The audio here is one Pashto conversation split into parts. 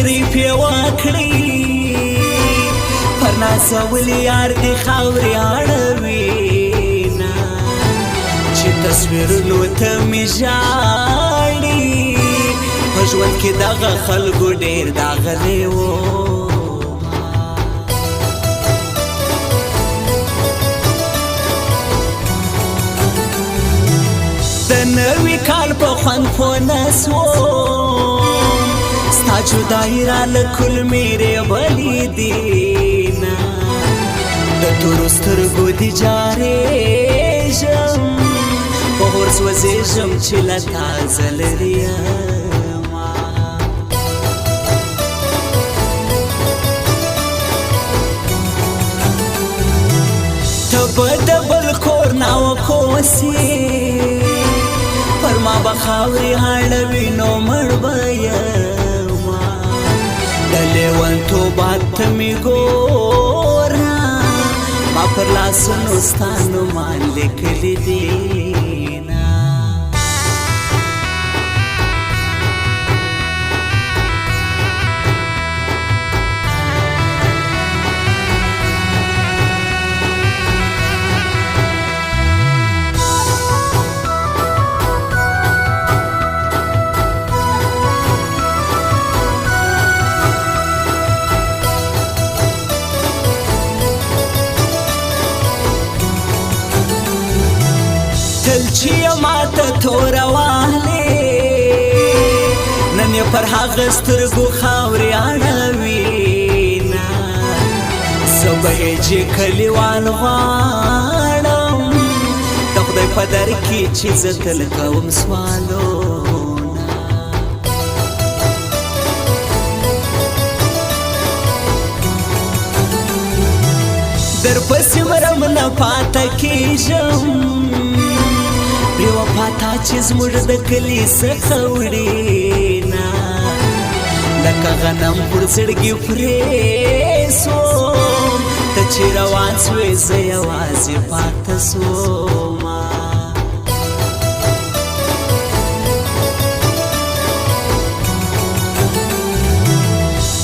تعریف یې وکړي پر نازولي یار دې خاورې اړوینه چې تصویرونو ته مې ژاړي په ژوند کې دغه خلکو ډېر داغلی وو د نوي کال په خوند پوه نه سوم ستا جدایي راله کلمې رېبلېدینه د تورو سترګو دې جارېږم په اور سوځېږم چې له تا زه لرې یمه ته به د بل کور ناوکوسې پر ما به خاورې اړوي نو مړ به یمه د لیونتوبات ته مې ګوره ما پر لاسونو ستا نومان لیکلي دینه تل چې ماته توره واهلې نن یې پر هغه سترګو خاورې اړوینه زه به یې چې کلیوال غواړم د خدای په در کې چې زه تل کوم سوالونه در پسې مرم نه پاته کېږم بې وفا تا چې زموږ د کلي څخه وړېنه لکه غنم پر زړګي پرې سوم ته چې روان سوې زه یوازې پاته سومه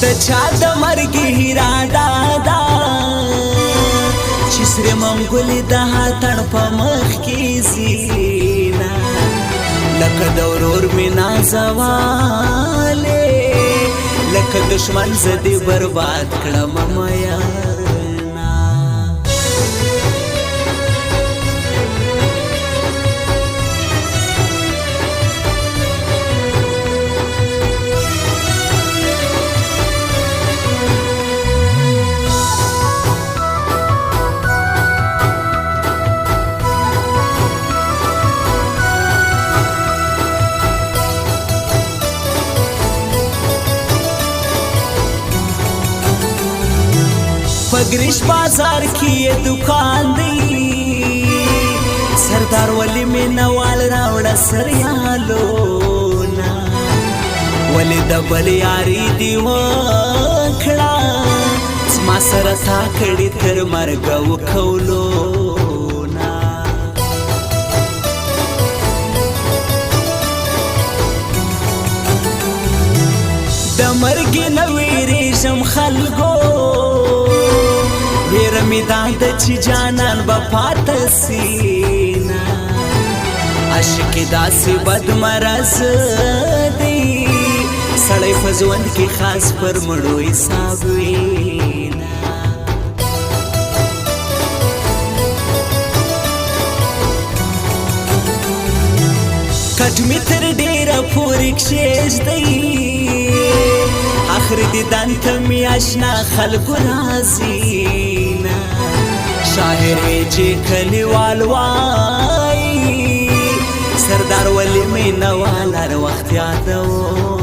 د چا د مرګ اراده ده چې سرې منګولې د هاتڼ په مخ کې زینه لکه د ورور مې نازولې لکه دشمن زه دې برباد کړم میینه پګریش بازار کې دکان دی سردار ولی مینوال راوړه سریالونه ولی د بل یاري دی وکړه زما سره تا کړي تر مرګه وکولونه د مرګ نه ویرېږم خلکو ویره مې دا ده چې جانان به پاته سینه عاشق داسې بد مرض دی سړی په ژوند کې خاص پر مړو حساب وینه کټ مې تر ډېره پورې کښېږدی آخر دیدن ته مې اشنا خلکو راځینه شاعرې چې کلیوال وایي سردار ولی مینوال هر وخت یادوم